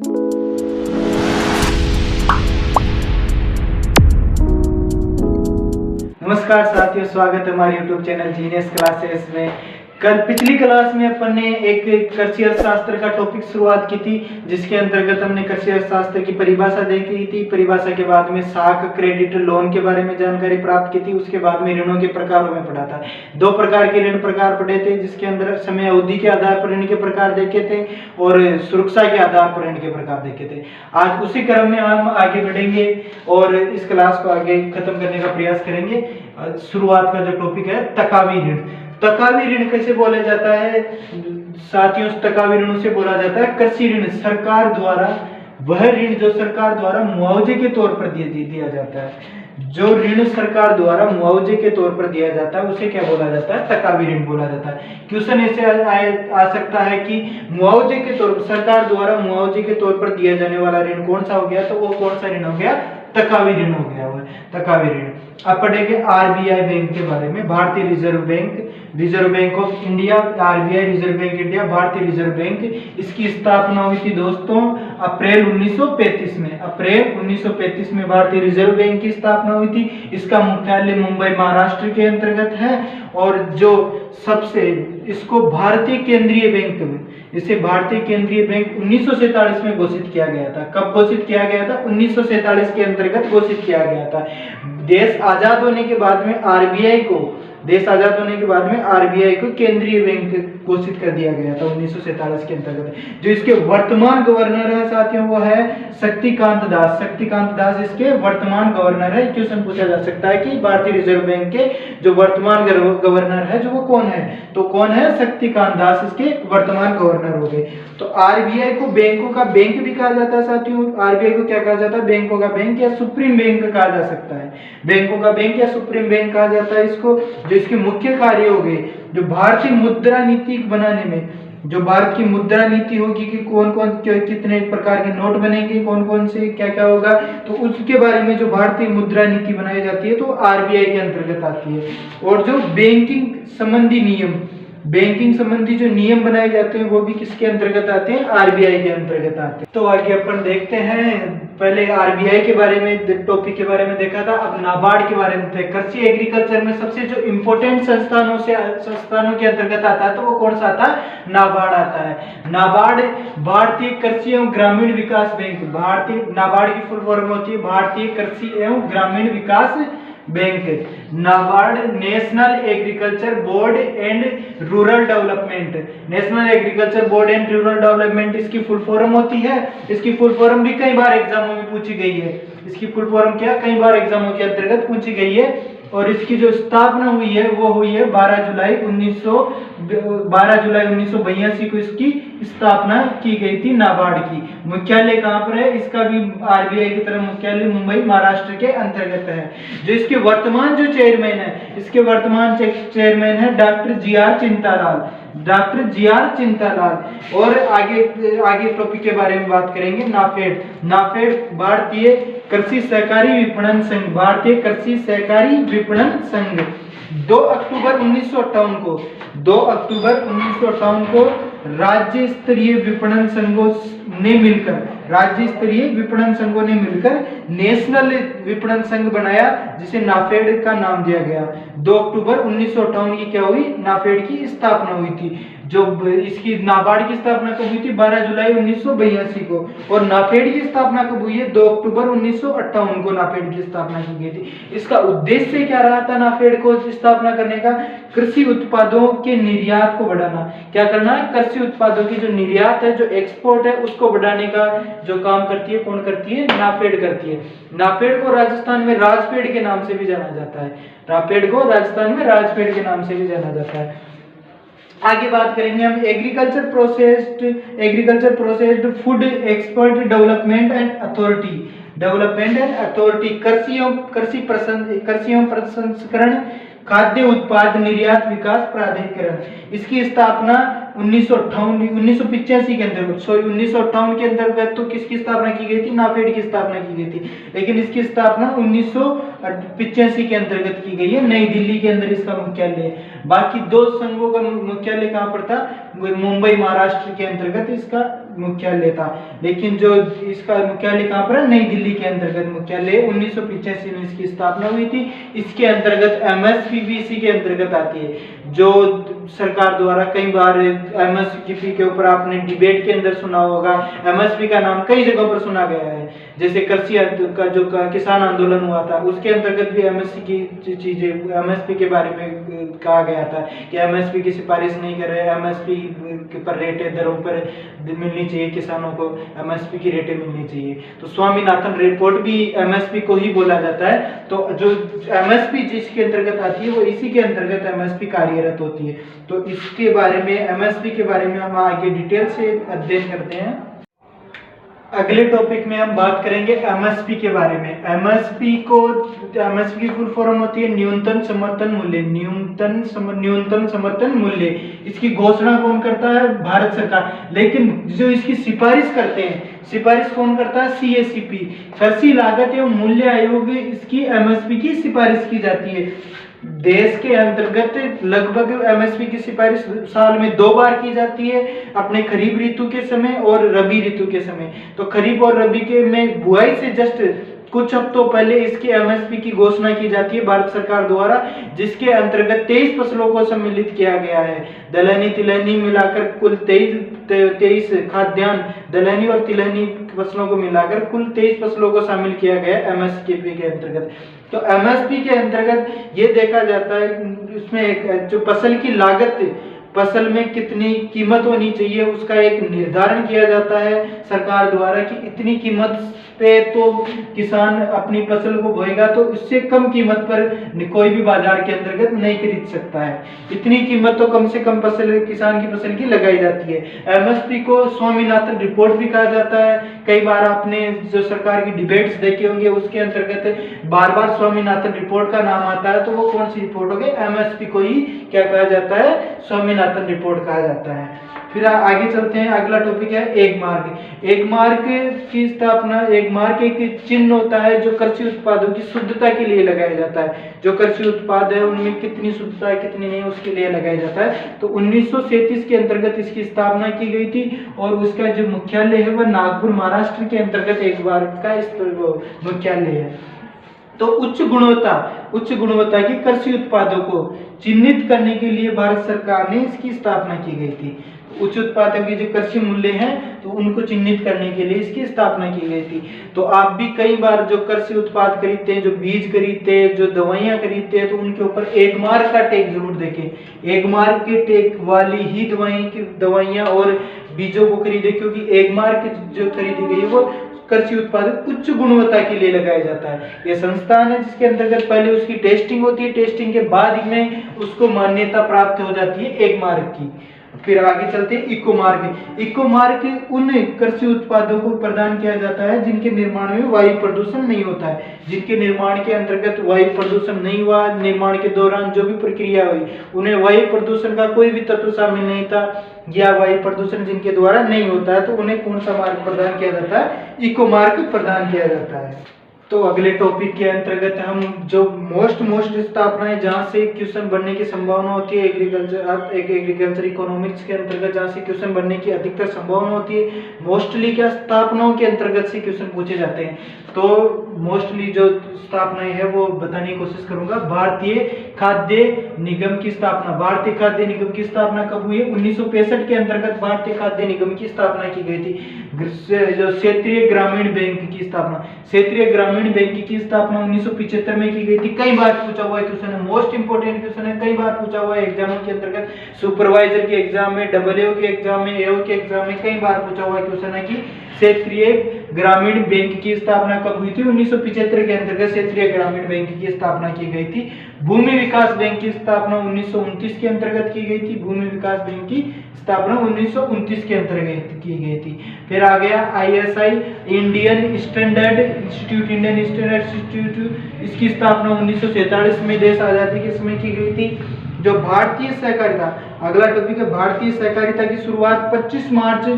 नमस्कार साथियों, स्वागत है हमारे YouTube चैनल जीनियस क्लासेस में। पिछली क्लास में अपन ने एक कृषि अर्थशास्त्र का टॉपिक शुरुआत की थी, जिसके अंतर्गत हमने कृषि अर्थशास्त्र की परिभाषा देखी थी। परिभाषा के बाद में साख, क्रेडिट, लोन के बारे में जानकारी प्राप्त की थी। उसके बाद में ऋणों के प्रकारों में पढ़ा था। 2 प्रकार के ऋण प्रकार पढ़े थे, जिसके अंदर समय अवधि के आधार पर ऋण के प्रकार देखे थे और सुरक्षा के आधार पर ऋण के प्रकार देखे थे। आज उसी क्रम में हम आगे बढ़ेंगे और इस क्लास को आगे खत्म करने का प्रयास करेंगे। शुरुआत का जो टॉपिक है तकावी ऋण। तकावी ऋण कैसे बोला जाता है साथियों? तकावी ऋणों से बोला जाता है कृषि ऋण। सरकार द्वारा वह ऋण जो सरकार द्वारा मुआवजे के तौर पर दिया जाता है। जो ऋण सरकार द्वारा मुआवजे के तौर पर दिया जाता है उसे क्या बोला जाता है? तकावी ऋण बोला जाता है। क्वेश्चन ऐसे आ सकता है कि मुआवजे के तौर पर, सरकार द्वारा मुआवजे के तौर पर दिया जाने वाला ऋण कौन सा हो गया? तो वो कौन सा ऋण हो गया? तकावी ऋण हो गया। वह तकावी ऋण। अब पढ़ेंगे आरबीआई बैंक के बारे में। भारतीय reserve bank, reserve bank of India, RBI reserve bank India, भारतीय रिजर्व बैंक। इसकी स्थापना हुई थी दोस्तों अप्रैल 1935 में। अप्रैल 1935 में भारतीय रिजर्व बैंक की स्थापना हुई थी। इसका मुख्यालय मुंबई महाराष्ट्र के अंतर्गत है और जो सबसे इसको भारतीय केंद्रीय बैंक में, इसे भारतीय केंद्रीय बैंक 1947 में घोषित किया गया था। कब घोषित किया गया था? 1947 के अंतर्गत घोषित किया गया था। देश आजाद होने के बाद में आरबीआई को, देश आजाद होने के बाद में आरबीआई को केंद्रीय बैंक घोषित कर दिया गया था 1947 के अंतर्गत। जो इसके वर्तमान गवर्नर है साथियों वो है शक्तिकांत दास। शक्तिकांत दास इसके वर्तमान गवर्नर है। क्वेश्चन पूछा जा सकता है कि भारतीय रिजर्व बैंक के जो वर्तमान गवर्नर है जो वो कौन है? तो कौन है? शक्तिकांत दास इसके वर्तमान गवर्नर हो गए। तो आरबीआई को बैंकों का बैंक भी कहा जाता है साथियों। आरबीआई को क्या कहा जाता है? बैंकों का बैंक या सुप्रीम बैंक कहा जा सकता है। बैंकों का बैंक या सुप्रीम बैंक कहा जाता है इसको। जो इसके मुख्य कार्य हो गए, जो भारतीय मुद्रा नीति बनाने में, जो भारत की मुद्रा नीति होगी कि कौन कौन कितने प्रकार के नोट बनेंगे, कौन कौन से क्या क्या होगा, तो उसके बारे में जो भारतीय मुद्रा नीति बनाई जाती है तो आरबीआई के अंतर्गत आती है। और जो बैंकिंग संबंधी नियम, बैंकिंग संबंधी जो नियम बनाए जाते हैं वो भी किसके अंतर्गत आते हैं? आरबीआई के अंतर्गत आते हैं। तो आगे अपन देखते हैं। पहले आरबीआई के बारे में, टॉपिक के बारे में देखा था। अब नाबार्ड के बारे में। कृषि एग्रीकल्चर में सबसे जो इम्पोर्टेंट संस्थानों के अंतर्गत आता है तो वो कौन सा आता है? नाबार्ड आता है। नाबार्ड भारतीय कृषि एवं ग्रामीण विकास बैंक। भारतीय नाबार्ड की फुल फॉर्म होती है भारतीय कृषि एवं ग्रामीण विकास bank. NABARD national agriculture board and rural development. National agriculture board and rural development इसकी फुल फॉर्म होती है। इसकी फुल फॉर्म भी कई बार एग्जामों में पूछी गई है। इसकी फुल फॉर्म क्या कई बार एग्जामों के अंतर्गत पूछी गई है। और इसकी जो स्थापना हुई है वो हुई है 12 जुलाई 1982 को इसकी स्थापना की गई थी नाबार्ड की। मुख्यालय कहाँ पर है? इसका भी आरबीआई की तरह मुख्यालय मुंबई महाराष्ट्र के अंतर्गत है। जो इसके वर्तमान जो चेयरमैन है, इसके वर्तमान चेयरमैन है doctor GR Chintalal. Doctor GR Chintalal. और आगे टॉपिक के बारे में बात करेंगे। नाफेड। नाफेड भारतीय कृषि सहकारी विपणन संघ। भारतीय कृषि सहकारी विपणन संघ 2 अक्टूबर 1958 को राज्य स्तरीय विपणन संघों ने मिलकर नेशनल विपणन संघ बनाया, जिसे नाफेड का नाम दिया गया। 2 अक्टूबर 1958 की क्या हुई? नाफेड की स्थापना हुई थी। जो इसकी नाबार्ड की स्थापना कब हुई थी? 12 जुलाई 1982 को। और नाफेड की स्थापना कब हुई है? 2 अक्टूबर 1958 को नाफेड की स्थापना की गई थी। इसका उद्देश्य क्या रहा था नाफेड को स्थापना करने का? कृषि उत्पादों के निर्यात को बढ़ाना। क्या करना है? कृषि उत्पादों की जो निर्यात है, जो एक्सपोर्ट है, उसको बढ़ाने का जो काम करती है कौन करती है? नाफेड करती है। नाफेड को राजस्थान में राजफेड के नाम से भी जाना जाता है। नाफेड को राजस्थान में राजफेड के नाम से भी जाना जाता है। आगे बात करेंगे हम agriculture processed food expert development and authority. कृषि प्रसंस्करण खाद्य उत्पाद निर्यात विकास प्राधिकरण। इसकी स्थापना 1985 के अंतर्गत 1958 के अंतर्गत तो किसकी स्थापना की गई थी? नाफेड की स्थापना की गई थी। लेकिन इसकी स्थापना 1985 के अंतर्गत की गई है। नई दिल्ली के अंदर इसका मुख्यालय है। बाकी 2 संघों का मुख्यालय कहाँ पर था? मुंबई महाराष्ट्र के अंतर्गत इसका मुख्यालय था। लेकिन जो इसका मुख्यालय कहाँ पर है, नई दिल्ली के अंतर्गत मुख्यालय 1985 में इसकी स्थापना हुई थी। इसके अंतर्गत एमएसपी भी इसी के अंतर्गत आती है। जो सरकार द्वारा कई बार एमएसपी के ऊपर आपने डिबेट के अंदर सुना होगा, एमएसपी का नाम कई जगहों पर सुना गया है। जैसे कृषि का जो किसान आंदोलन हुआ था उसके अंतर्गत भी एमएसपी की चीजें, एमएसपी के बारे में कहा गया था कि एमएसपी की सिफारिश नहीं कर रहे, एमएसपी के पर रेटें दरों पर मिलनी चाहिए, किसानों को एमएसपी की रेटें मिलनी चाहिए। तो स्वामीनाथन रिपोर्ट भी एमएसपी को ही बोला जाता है। तो जो एमएसपी जिसके अंतर्गत आती है वो इसी के अंतर्गत एमएसपी कार्यरत होती है। तो इसके बारे में, एमएसपी के बारे में हम आगे डिटेल से अध्ययन करते हैं। अगले टॉपिक में हम बात करेंगे एमएसपी के बारे में। एमएसपी की फुल फॉर्म होती है न्यूनतम समर्थन मूल्य। न्यूनतम समर्थन मूल्य, इसकी घोषणा कौन करता है, भारत सरकार। लेकिन जो इसकी सिफारिश करते हैं, सिफारिश कौन करता है, सीएसीपी, कृषि लागत एवं मूल्य आयोग, इसकी एमएसपी की सिफारिश की जाती है। देश के अंतर्गत लगभग एमएसपी की सिफारिश साल में 2 बार की जाती है, अपने खरीफ ऋतु के समय और रबी ऋतु के समय। तो खरीफ और रबी के में बुआई से जस्ट कुछ हफ्तों पहले इसकी एमएसपी की घोषणा की जाती है भारत सरकार द्वारा, जिसके अंतर्गत 23 फसलों को सम्मिलित किया गया है। दलहनी तिलहनी मिलाकर कुल 23 खाद्यान्न, दलहनी और तिलहनी फसलों को मिलाकर कुल 23 फसलों को शामिल किया गया एमएसपी के अंतर्गत। तो एमएसपी के अंतर्गत ये देखा जाता है, उसमें एक जो फसल की लागत, फसल में कितनी कीमत होनी चाहिए उसका एक निर्धारण किया जाता है सरकार द्वारा कि इतनी कीमत पे तो किसान अपनी फसल को बोएगा, तो उससे कम कीमत पर कोई भी बाजार के अंतर्गत नहीं खरीद सकता है। इतनी कीमत तो कम से कम फसल, किसान की फसल की लगाई जाती है। एमएसपी को स्वामीनाथन रिपोर्ट भी कहा जाता है। कई बार आपने जो सरकार की डिबेट्स देखे होंगे उसके अंतर्गत बार बार स्वामीनाथन रिपोर्ट का नाम आता है। तो वो कौन सी रिपोर्ट हो गई, एमएसपी को ही क्या कहा जाता है, स्वामीनाथन रिपोर्ट कहा जाता है। फिर आगे चलते हैं। अगला टॉपिक है एक मार्क। एक मार्क की स्थापना, एक मार्क एक चिन्ह होता है जो कृषि उत्पादों की शुद्धता के लिए लगाया जाता है। जो कृषि उत्पाद है उनमें कितनी शुद्धता है कितनी नहीं, उसके लिए लगाया जाता है। तो 1937 के अंतर्गत इसकी स्थापना की गई थी और उसका जो मुख्यालय है वह नागपुर महाराष्ट्र के अंतर्गत एक मार्क का मुख्यालय है। तो उच्च गुणवत्ता की कृषि उत्पादों को चिन्हित करने के लिए भारत सरकार ने इसकी स्थापना की गई थी। उच्च उत्पादों के जो कृषि मूल्य हैं तो उनको चिन्हित करने के लिए इसकी स्थापना की गई थी। तो आप भी कई बार जो कृषि उत्पाद खरीदते हैं, जो बीज खरीदते हैं, जो दवाइयां खरीदते हैं, तो उनके ऊपर एक मार्क का टैग जरूर देखें। एक मार्क के टैग वाली ही दवाइयां और बीजों को खरीदे, क्योंकि एक मार्क जो खरीदी गई है वो कृषि उत्पाद उच्च गुणवत्ता के लिए लगाया जाता है। ये संस्थान है जिसके अंतर्गत पहले उसकी टेस्टिंग होती है, टेस्टिंग के बाद में उसको मान्यता प्राप्त हो जाती है एक मार्क की। फिर आगे चलते हैं इको मार्क। इको मार्क उन कृषि उत्पादों को प्रदान किया जाता है जिनके निर्माण में वायु प्रदूषण नहीं होता है, जिनके निर्माण के अंतर्गत वायु प्रदूषण नहीं हुआ, निर्माण के दौरान जो भी प्रक्रिया हुई उन्हें वायु प्रदूषण का कोई भी तत्व शामिल नहीं था, या वायु प्रदूषण जिनके द्वारा नहीं होता है, तो उन्हें कौन सा मार्क प्रदान किया जाता है, इको मार्क प्रदान किया जाता है। तो अगले टॉपिक के अंतर्गत हम जो मोस्ट स्थापनाएं जहां से क्वेश्चन बनने की संभावना होती है, एग्रीकल्चर इकोनॉमिक्स के अंतर्गत जहां से क्वेश्चन बनने की अधिकतर संभावना होती है, मोस्टली क्या स्थापनाओं के अंतर्गत से क्वेश्चन पूछे जाते हैं। तो मोस्टली जो स्थापनाएं है वो बताने की कोशिश करूंगा। भारतीय खाद्य निगम की स्थापना। भारतीय खाद्य निगम की स्थापना कब हुई है? 1965 के अंतर्गत भारतीय खाद्य निगम की स्थापना की गई थी। जो क्षेत्रीय ग्रामीण बैंक की स्थापना, क्षेत्रीय ग्रामीण बैंक की स्थापना 1975 में की गई थी। कई बार पूछा हुआ है क्वेश्चन है, मोस्ट इंपोर्टेंट क्वेश्चन है, कई बार पूछा हुआ है एग्जामों के अंतर्गत, सुपरवाइजर के एग्जाम में, डब्ल्यूओ के एग्जाम में, एओ के एग्जाम में कई बार पूछा हुआ है क्वेश्चन है कि क्षेत्रीय ग्रामीण बैंक की स्थापना कब हुई थी? 1975 के अंतर्गत क्षेत्रीय ग्रामीण बैंक की स्थापना की गई थी। भूमि विकास बैंक की स्थापना 1929 के अंतर्गत की गई थी। भूमि विकास बैंक की स्थापना 1929 के अंतर्गत की गई थी। फिर आ गया ISI, इंडियन स्टैंडर्ड इंस्टीट्यूट, इसकी स्थापना 1947 में देश आजादी के समय की गई थी। जो भारतीय सहकारिता, अगला टॉपिक है भारतीय सहकारिता की शुरुआत 25 मार्च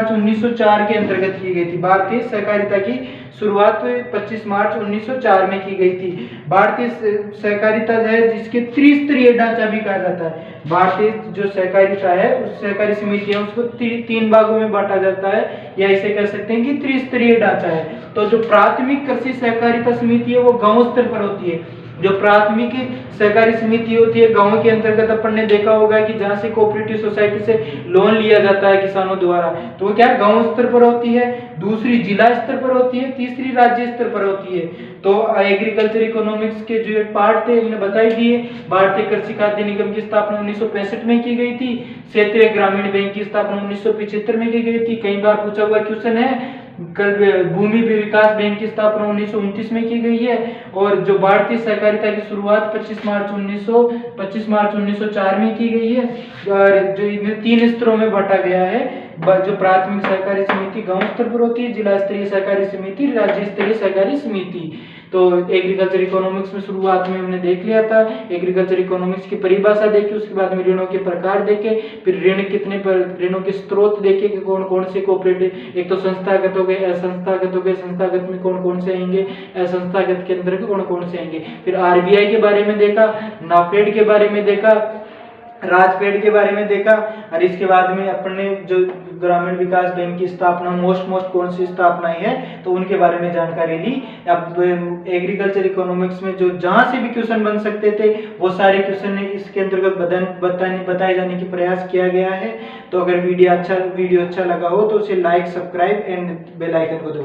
1904 के अंतर्गत की गई थी। भारतीय सहकारिता की शुरुआत 25 मार्च 1904 में की गई थी। भारतीय सहकारिता है जिसके त्रिस्तरीय ढांचा भी कहा जाता है। भारतीय जो सहकारिता है उस सहकारी समिति है उसको तीन भागों में बांटा जाता है, या इसे कह सकते हैं कि त्रिस्तरीय ढांचा है। तो जो प्राथमिक कृषि सहकारिता समिति है वो गांव स्तर पर होती है। जो प्राथमिक सहकारी समिति होती है गांव के अंतर्गत अपन ने देखा होगा कि जहां से कोऑपरेटिव सोसाइटी से लोन लिया जाता है किसानों द्वारा, तो वो क्या गांव स्तर पर होती है, दूसरी जिला स्तर पर होती है, तीसरी राज्य स्तर पर होती है। तो एग्रीकल्चर इकोनॉमिक्स के जो पार्ट थे हमने बताई दिए। भारतीय कृषि खाद्य निगम की स्थापना 1965 में की गई थी। क्षेत्रीय ग्रामीण बैंक की स्थापना 1975 में की गई थी। कई बार पूछा हुआ क्वेश्चन है। भूमि विकास बैंक की स्थापना 1929 में की गई है। और जो भारतीय सहकारिता की शुरुआत 25 मार्च 1904 में की गई है। और जो इन्हें 3 स्तरों में बांटा गया है, जो प्राथमिक सहकारी समिति गांव स्तर पर होती है, जिला स्तरीय सहकारी समिति, राज्य स्तरीय सहकारी समिति। तो एग्रीकल्चर इकोनॉमिक्स में शुरुआत में हमने देख लिया था। एग्रीकल्चर इकोनॉमिक्स की परिभाषा देखी, उसके बाद में ऋणों के प्रकार देखे, फिर ऋण कितने पर, ऋणों के स्रोत देखे कि कौन कौन से कोऑपरेटिव, एक तो संस्थागत हो गए, असंस्थागत हो गए, संस्थागत में कौन कौन से आएंगे, असंस्थागत के अंदर कौन कौन से आएंगे। फिर आरबीआई के बारे में देखा, नाफेड के बारे में देखा, राजफेड के बारे में देखा। और इसके बाद में अपन ने जो ग्रामीण विकास बैंक की स्थापना मोस्ट कौन सी स्थापनाएं हैं तो उनके बारे में जानकारी ली। अब एग्रीकल्चर इकोनॉमिक्स में जो जहां से भी क्वेश्चन बन सकते थे वो सारे क्वेश्चन इसके अंतर्गत बताए जाने की प्रयास किया गया है। तो अगर वीडियो अच्छा लगा हो तो उसे like, subscribe and bell icon को दबाएं।